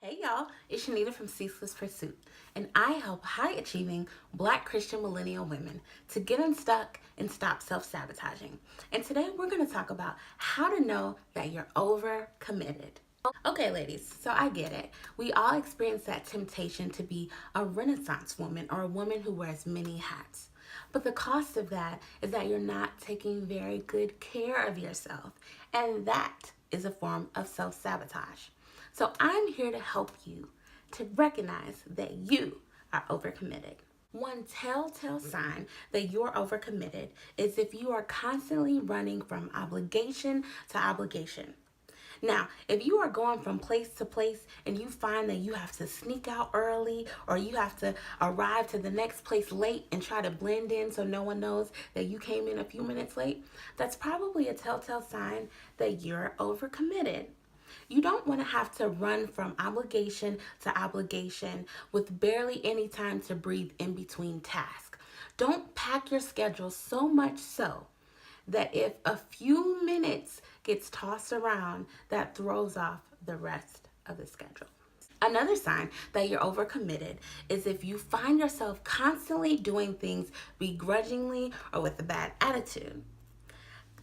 Hey y'all, it's Shanita from Ceaseless Pursuit, and I help high achieving Black Christian millennial women to get unstuck and stop self sabotaging. And today we're going to talk about how to know that you're over committed. Okay, ladies, so I get it. We all experience that temptation to be a Renaissance woman or a woman who wears many hats. But the cost of that is that you're not taking very good care of yourself, and that is a form of self sabotage. So I'm here to help you to recognize that you are overcommitted. One telltale sign that you're overcommitted is if you are constantly running from obligation to obligation. Now, if you are going from place to place and you find that you have to sneak out early or you have to arrive to the next place late and try to blend in so no one knows that you came in a few minutes late, that's probably a telltale sign that you're overcommitted. You don't want to have to run from obligation to obligation with barely any time to breathe in between tasks. Don't pack your schedule so much so that if a few minutes gets tossed around, that throws off the rest of the schedule. Another sign that you're overcommitted is if you find yourself constantly doing things begrudgingly or with a bad attitude.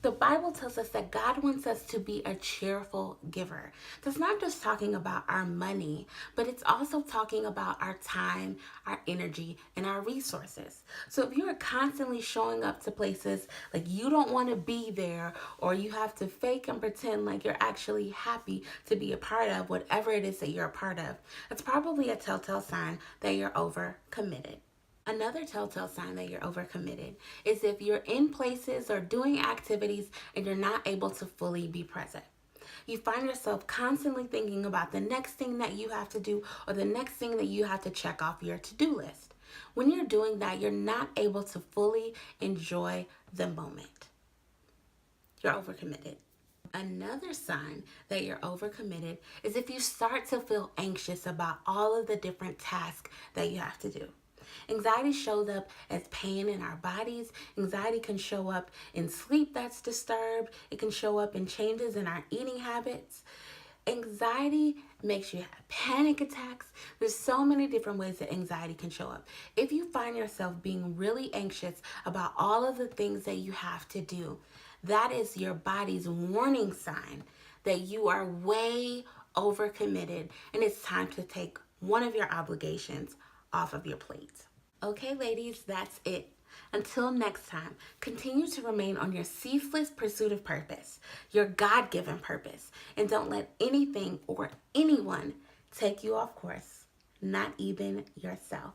The Bible tells us that God wants us to be a cheerful giver. That's not just talking about our money, but it's also talking about our time, our energy, and our resources. So if you're constantly showing up to places like you don't want to be there, or you have to fake and pretend like you're actually happy to be a part of whatever it is that you're a part of, that's probably a telltale sign that you're overcommitted. Another telltale sign that you're overcommitted is if you're in places or doing activities and you're not able to fully be present. You find yourself constantly thinking about the next thing that you have to do or the next thing that you have to check off your to-do list. When you're doing that, you're not able to fully enjoy the moment. You're overcommitted. Another sign that you're overcommitted is if you start to feel anxious about all of the different tasks that you have to do. Anxiety shows up as pain in our bodies. Anxiety can show up in sleep that's disturbed. It can show up in changes in our eating habits. Anxiety makes you have panic attacks. There's so many different ways that anxiety can show up. If you find yourself being really anxious about all of the things that you have to do, that is your body's warning sign that you are way overcommitted and it's time to take one of your obligations off of your plate. Okay, ladies, that's it. Until next time, continue to remain on your ceaseless pursuit of purpose, your God-given purpose, and don't let anything or anyone take you off course, not even yourself.